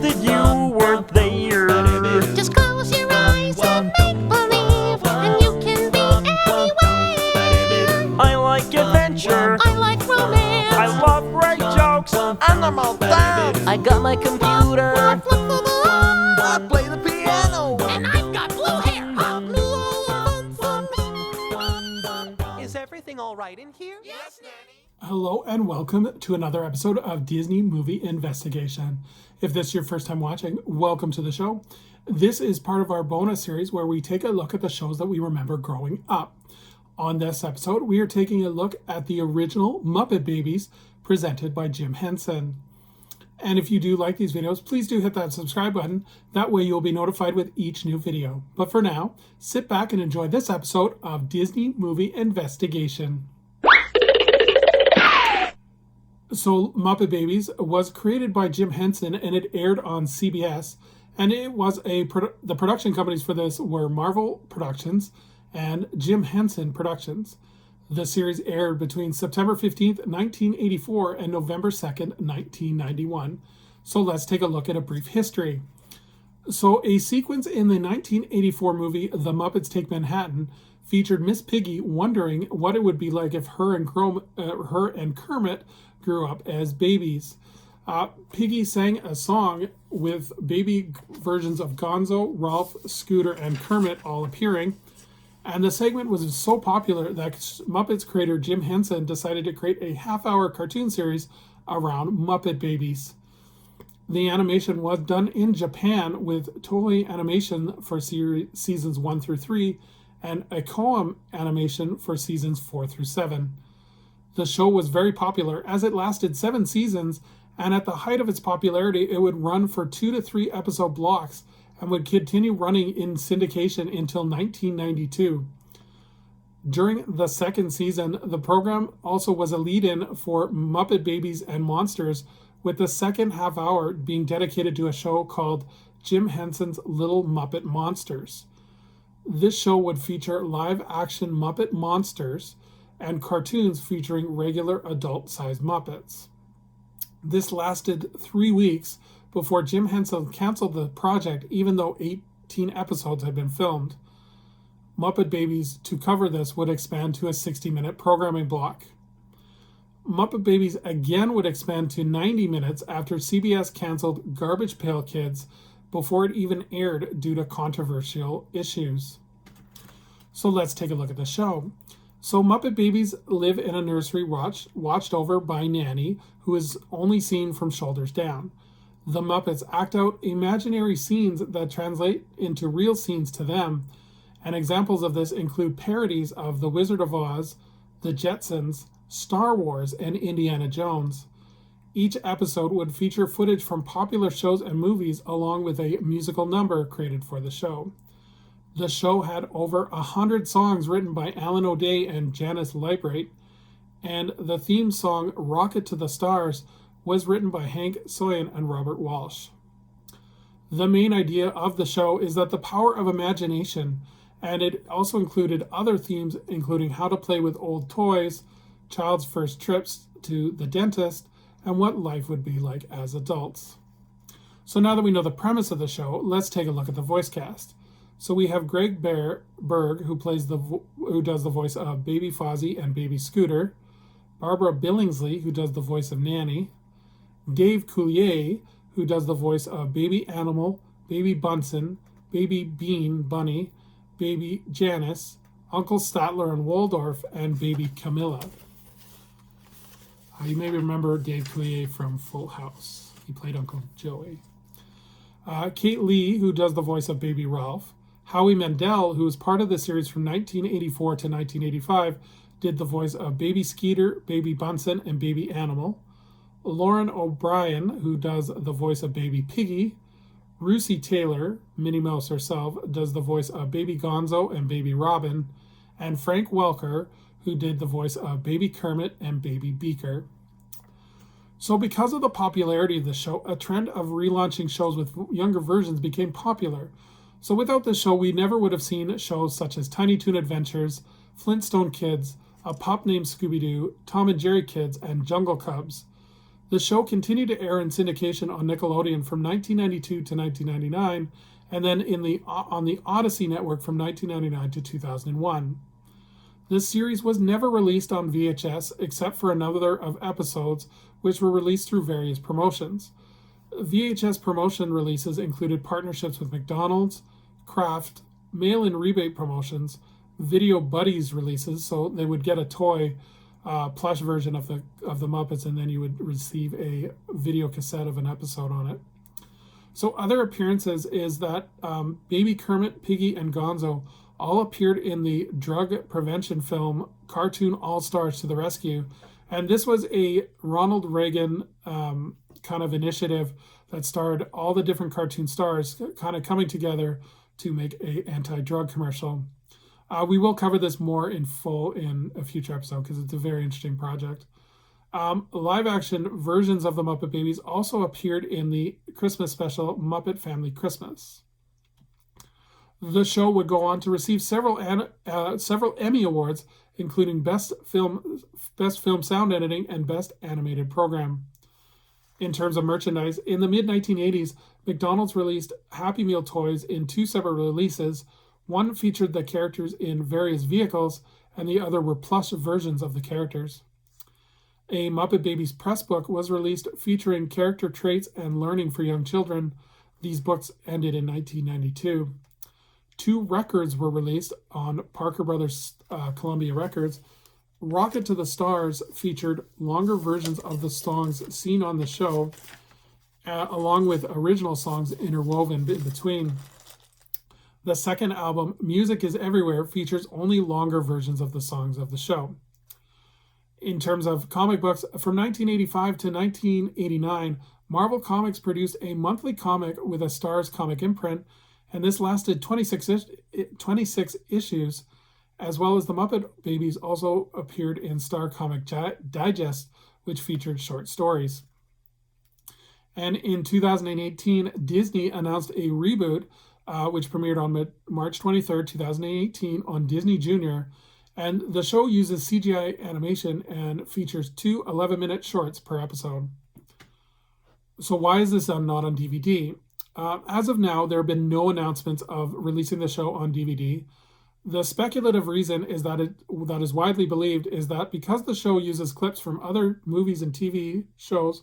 that you weren't there. Just close your eyes and make believe, and you can be anywhere. I like adventure. I like romance. I love great jokes. Animal dance. I got my computer. I play the piano. And I've got blue hair. Is everything all right in here? Yes, Nanny. Hello and welcome to another episode of Disney Movie Investigation. If this is your first time watching, welcome to the show. This is part of our bonus series where we take a look at the shows that we remember growing up. On this episode, we are taking a look at the original Muppet Babies presented by Jim Henson. And if you do like these videos, please do hit that subscribe button. That way you'll be notified with each new video. But for now, sit back and enjoy this episode of Disney Movie Investigation. So Muppet Babies was created by Jim Henson and it aired on CBS. And it was the production companies for this were Marvel Productions and Jim Henson Productions. The series aired between September 15th, 1984 and November 2nd, 1991. So let's take a look at a brief history. So a sequence in the 1984 movie The Muppets Take Manhattan featured Miss Piggy wondering what it would be like if her and Kermit grew up as babies. Piggy sang a song with baby versions of Gonzo, Ralph, Scooter, and Kermit all appearing. And the segment was so popular that Muppets creator Jim Henson decided to create a half-hour cartoon series around Muppet Babies. The animation was done in Japan with Toei Animation for seasons 1 through 3 and Akoum Animation for seasons 4 through 7. The show was very popular as it lasted 7 seasons, and at the height of its popularity, it would run for 2 to 3 episode blocks and would continue running in syndication until 1992. During the second season, the program also was a lead-in for Muppet Babies and Monsters, with the second half hour being dedicated to a show called Jim Henson's Little Muppet Monsters. This show would feature live-action Muppet monsters and cartoons featuring regular adult-sized Muppets. This lasted 3 weeks before Jim Henson canceled the project, even though 18 episodes had been filmed. Muppet Babies, to cover this, would expand to a 60-minute programming block. Muppet Babies again would expand to 90 minutes after CBS canceled Garbage Pail Kids before it even aired due to controversial issues. So let's take a look at the show. So Muppet Babies live in a nursery watched over by Nanny, who is only seen from shoulders down. The Muppets act out imaginary scenes that translate into real scenes to them, and examples of this include parodies of The Wizard of Oz, The Jetsons, Star Wars, and Indiana Jones. Each episode would feature footage from popular shows and movies along with a musical number created for the show. The show had over 100 songs written by Alan O'Day and Janice Libright, and the theme song Rocket to the Stars was written by Hank Soyan and Robert Walsh. The main idea of the show is that the power of imagination, and it also included other themes including how to play with old toys, child's first trips to the dentist, and what life would be like as adults. So now that we know the premise of the show, let's take a look at the voice cast. So we have Greg Berg, who does the voice of Baby Fozzie and Baby Scooter, Barbara Billingsley, who does the voice of Nanny, Dave Coulier, who does the voice of Baby Animal, Baby Bunsen, Baby Bean Bunny, Baby Janice, Uncle Statler and Waldorf, and Baby Camilla. You may remember Dave Coulier from Full House. He played Uncle Joey. Kate Lee, who does the voice of Baby Ralph. Howie Mandel, who was part of the series from 1984 to 1985, did the voice of Baby Skeeter, Baby Bunsen, and Baby Animal. Lauren O'Brien, who does the voice of Baby Piggy. Russi Taylor, Minnie Mouse herself, does the voice of Baby Gonzo and Baby Robin. And Frank Welker, who did the voice of Baby Kermit and Baby Beaker. So because of the popularity of the show, a trend of relaunching shows with younger versions became popular. So without this show, we never would have seen shows such as Tiny Toon Adventures, Flintstone Kids, A Pup Named Scooby-Doo, Tom and Jerry Kids, and Jungle Cubs. The show continued to air in syndication on Nickelodeon from 1992 to 1999, and then on the Odyssey Network from 1999 to 2001. This series was never released on VHS except for a number of episodes, which were released through various promotions. VHS promotion releases included partnerships with McDonald's, Kraft, mail-in rebate promotions, Video Buddies releases, so they would get a toy plush version of the Muppets, and then you would receive a video cassette of an episode on it. So other appearances is that Baby Kermit, Piggy, and Gonzo all appeared in the drug prevention film Cartoon All-Stars to the Rescue, and this was a Ronald Reagan kind of initiative that starred all the different cartoon stars kind of coming together to make a anti-drug commercial. We will cover this more in full in a future episode because it's a very interesting project. Live-action versions of the Muppet Babies also appeared in the Christmas special Muppet Family Christmas. The show would go on to receive several Emmy Awards, including Best Film Sound Editing and Best Animated Program. In terms of merchandise, in the mid-1980s, McDonald's released Happy Meal toys in two separate releases. One featured the characters in various vehicles, and the other were plush versions of the characters. A Muppet Babies press book was released featuring character traits and learning for young children. These books ended in 1992. Two records were released on Parker Brothers Columbia Records. Rocket to the Stars featured longer versions of the songs seen on the show, along with original songs interwoven in between. The second album, Music is Everywhere, features only longer versions of the songs of the show. In terms of comic books, from 1985 to 1989, Marvel Comics produced a monthly comic with a Stars comic imprint, and this lasted 26 issues, as well as the Muppet Babies also appeared in Star Comic Digest, which featured short stories. And in 2018, Disney announced a reboot, which premiered on March 23rd, 2018 on Disney Junior, and the show uses CGI animation and features two 11-minute shorts per episode. So why is this not on DVD? As of now, there have been no announcements of releasing the show on DVD. The speculative reason is that is widely believed is that because the show uses clips from other movies and TV shows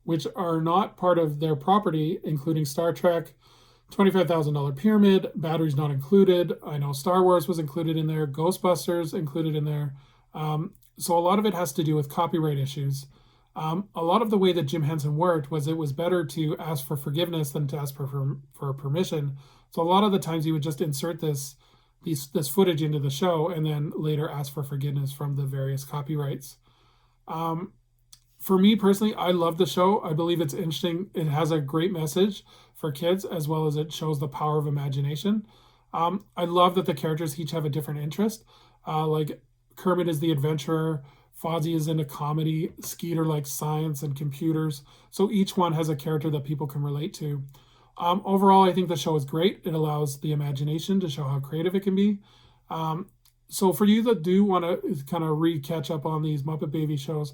which are not part of their property, including Star Trek, $25,000 Pyramid, Batteries Not Included. I know Star Wars was included in there, Ghostbusters included in there. So a lot of it has to do with copyright issues. A lot of the way that Jim Henson worked was it was better to ask for forgiveness than to ask for permission. So a lot of the times he would just insert this footage into the show and then later ask for forgiveness from the various copyrights. For me personally, I love the show. I believe it's interesting. It has a great message for kids as well as it shows the power of imagination. I love that the characters each have a different interest. Like Kermit is the adventurer, Fozzie is into comedy, Skeeter likes science and computers. So each one has a character that people can relate to. Overall, I think the show is great. It allows the imagination to show how creative it can be. So for you that do want to kind of catch up on these Muppet Baby shows,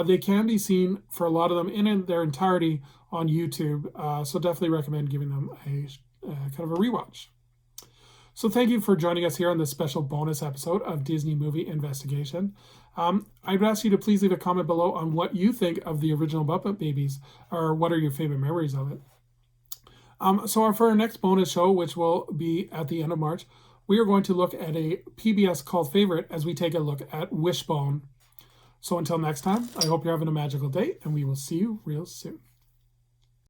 they can be seen for a lot of them in their entirety on YouTube. So definitely recommend giving them a kind of a rewatch. So thank you for joining us here on this special bonus episode of Disney Movie Investigation. I'd ask you to please leave a comment below on what you think of the original Muppet Babies, or what are your favorite memories of it. So for our next bonus show, which will be at the end of March, we are going to look at a PBS cult favorite as we take a look at Wishbone. So until next time, I hope you're having a magical day, and we will see you real soon.